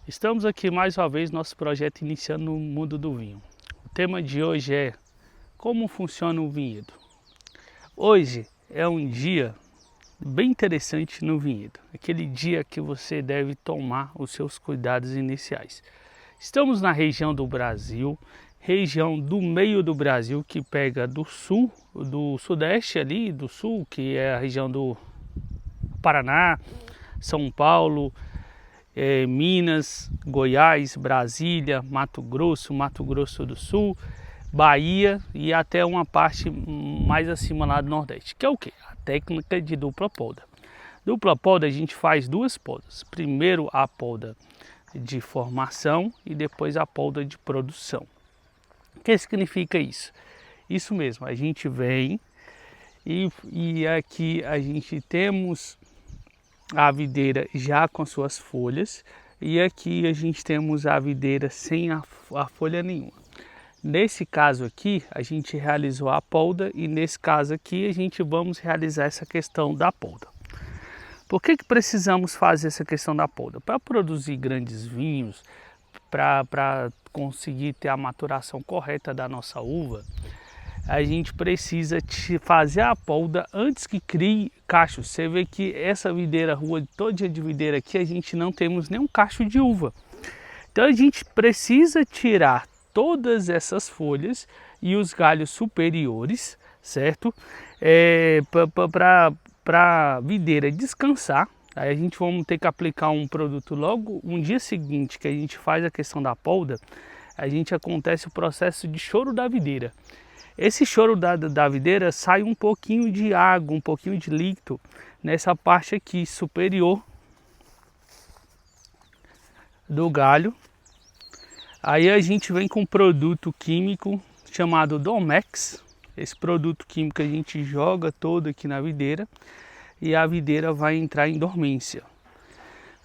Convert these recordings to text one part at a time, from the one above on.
Estamos aqui mais uma vez, nosso projeto iniciando no mundo do vinho. O tema de hoje é como funciona o vinhedo. Hoje é um dia bem interessante no vinhedo, aquele dia que você deve tomar os seus cuidados iniciais. Estamos na região do Brasil, região do meio do Brasil, que pega do sul, do sudeste ali, do sul, que é a região do Paraná, São Paulo, Minas, Goiás, Brasília, Mato Grosso do Sul, Bahia e até uma parte mais acima lá do Nordeste, que é o que? A técnica de dupla poda. Dupla poda a gente faz duas podas, primeiro a poda de formação e depois a poda de produção. O que significa isso? Isso mesmo, a gente vem e aqui a gente temos a videira já com suas folhas e aqui a gente temos a videira sem a folha nenhuma. Nesse caso aqui a gente realizou a poda e nesse caso aqui a gente vamos realizar essa questão da poda. Por que precisamos fazer essa questão da poda? Para produzir grandes vinhos, para conseguir ter a maturação correta da nossa uva, a gente precisa fazer a poda antes que crie cachos. Você vê que essa videira, rua toda de videira aqui, a gente não temos nenhum cacho de uva. Então a gente precisa tirar todas essas folhas e os galhos superiores, certo? Para a videira descansar. Aí a gente vamos ter que aplicar um produto logo um dia seguinte que a gente faz a questão da poda. A gente acontece o processo de choro da videira. Esse choro da videira sai um pouquinho de água, um pouquinho de líquido nessa parte aqui superior do galho. Aí a gente vem com um produto químico chamado Domex. Esse produto químico a gente joga todo aqui na videira e a videira vai entrar em dormência.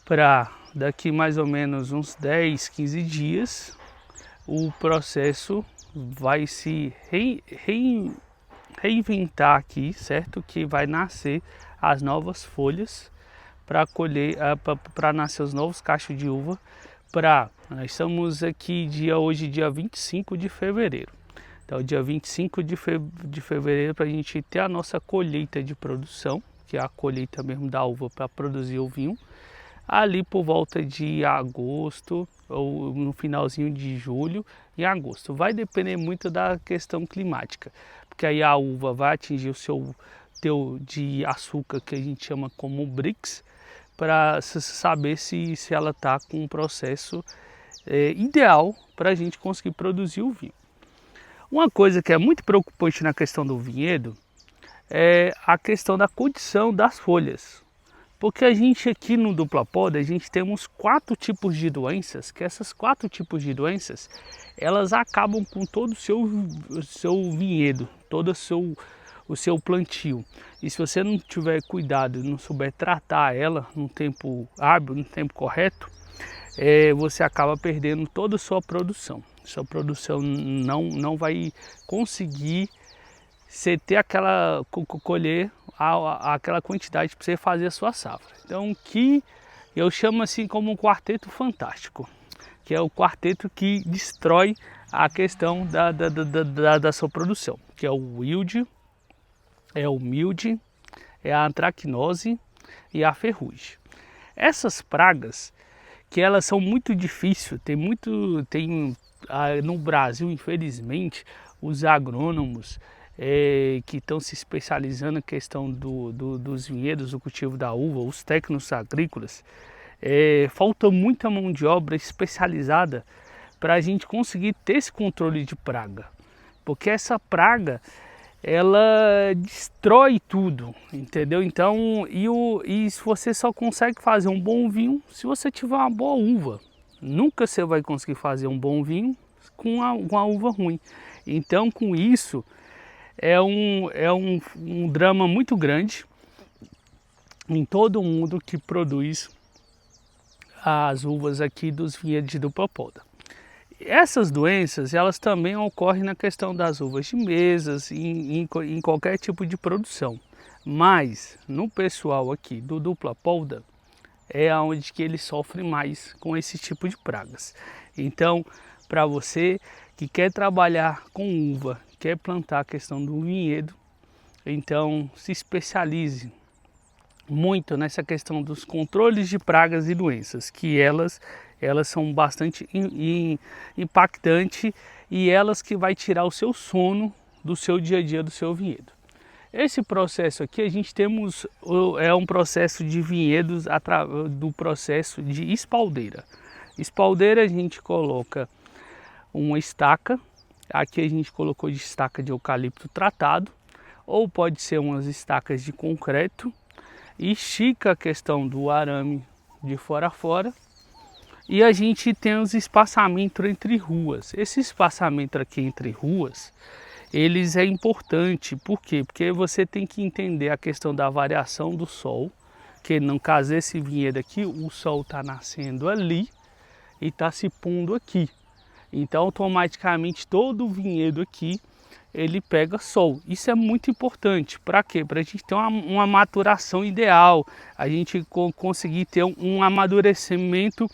Para daqui mais ou menos uns 10, 15 dias, o processo vai se reinventar aqui, certo? Que vai nascer as novas folhas para colher, para nascer os novos cachos de uva. Nós estamos aqui hoje dia 25 de fevereiro. Então dia 25 de fevereiro para a gente ter a nossa colheita de produção, que é a colheita mesmo da uva para produzir o vinho. Ali por volta de agosto ou no finalzinho de julho, em agosto. Vai depender muito da questão climática, porque aí a uva vai atingir o seu teor de açúcar, que a gente chama como Brix, para saber se ela está com um processo ideal para a gente conseguir produzir o vinho. Uma coisa que é muito preocupante na questão do vinhedo é a questão da condição das folhas. Porque a gente aqui no dupla poda, a gente temos 4 tipos de doenças, que essas 4 tipos de doenças, elas acabam com todo o seu vinhedo, todo o seu plantio. E se você não tiver cuidado, não souber tratar ela no tempo hábil, no tempo correto, você acaba perdendo toda a sua produção. Sua produção não vai conseguir você ter colher aquela quantidade para você fazer a sua safra. Então, que eu chamo assim como um quarteto fantástico, que é o quarteto que destrói a questão da sua produção, que é o wilt, é o milde, é a antracnose e a ferrugem. Essas pragas, que elas são muito difíceis, no Brasil, infelizmente, os agrônomos que estão se especializando na questão dos vinhedos, do cultivo da uva, os técnicos agrícolas, falta muita mão de obra especializada para a gente conseguir ter esse controle de praga, porque essa praga ela destrói tudo, entendeu? Então, e você só consegue fazer um bom vinho se você tiver uma boa uva. Nunca você vai conseguir fazer um bom vinho com uma uva ruim. Então, com isso, é um drama muito grande em todo mundo que produz as uvas aqui dos vinhedos de dupla poda. Essas doenças, elas também ocorrem na questão das uvas de mesas, em qualquer tipo de produção. Mas, no pessoal aqui do dupla poda, é onde que ele sofre mais com esse tipo de pragas. Então, para você que quer trabalhar com uva, quer plantar a questão do vinhedo, então se especialize muito nessa questão dos controles de pragas e doenças, que elas são bastante impactantes e elas que vai tirar o seu sono do seu dia a dia do seu vinhedo. Esse processo aqui a gente temos é um processo de vinhedos do processo de espaldeira. Espaldeira a gente coloca uma estaca, aqui a gente colocou de estaca de eucalipto tratado, ou pode ser umas estacas de concreto, e estica a questão do arame de fora a fora. E a gente tem os espaçamentos entre ruas. Esse espaçamento aqui entre ruas, eles é importante. Por quê? Porque você tem que entender a questão da variação do sol, que no caso esse vinhedo aqui, o sol está nascendo ali e está se pondo aqui. Então automaticamente todo o vinhedo aqui ele pega sol. Isso é muito importante. Para quê? Para a gente ter uma maturação ideal, a gente conseguir ter um amadurecimento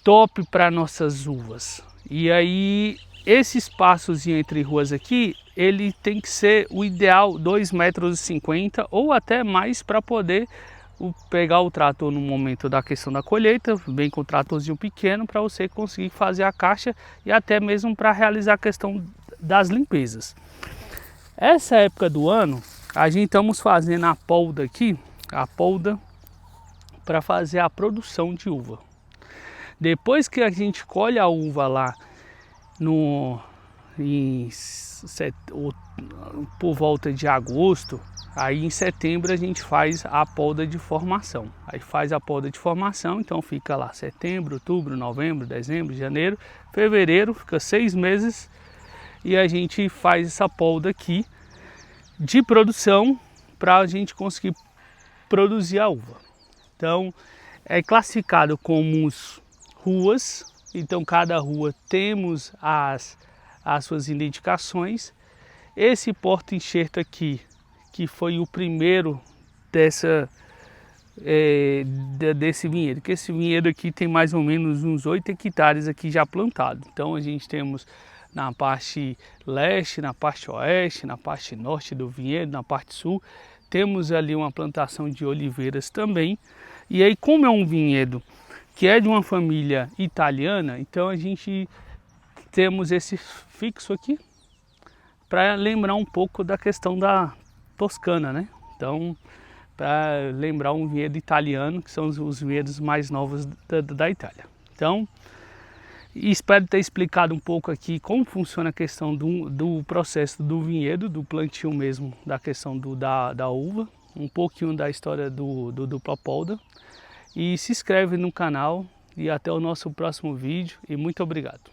top para nossas uvas. E aí esse espaçozinho entre ruas aqui, ele tem que ser o ideal 2,50 m ou até mais para poder pegar o trator no momento da questão da colheita, bem com o tratorzinho pequeno para você conseguir fazer a caixa e até mesmo para realizar a questão das limpezas. Essa época do ano, a gente estamos fazendo a polda aqui, a polda para fazer a produção de uva. Depois que a gente colhe a uva lá por volta de agosto, aí em setembro a gente faz a poda de formação. Aí faz a poda de formação, então fica lá setembro, outubro, novembro, dezembro, janeiro, fevereiro, fica 6 meses e a gente faz essa poda aqui de produção para a gente conseguir produzir a uva. Então é classificado como ruas, então cada rua temos as suas indicações. Esse porta-enxerto aqui, que foi o primeiro desse vinhedo, que esse vinhedo aqui tem mais ou menos uns 8 hectares aqui já plantado. Então a gente temos na parte leste, na parte oeste, na parte norte do vinhedo, na parte sul, temos ali uma plantação de oliveiras também. E aí, como é um vinhedo que é de uma família italiana, então a gente temos esse fixo aqui para lembrar um pouco da questão da Toscana, né? Então, para lembrar um vinhedo italiano, que são os vinhedos mais novos da Itália. Então, espero ter explicado um pouco aqui como funciona a questão do processo do vinhedo, do plantio mesmo, da questão da uva, um pouquinho da história do dupla polda. E se inscreve no canal e até o nosso próximo vídeo e muito obrigado.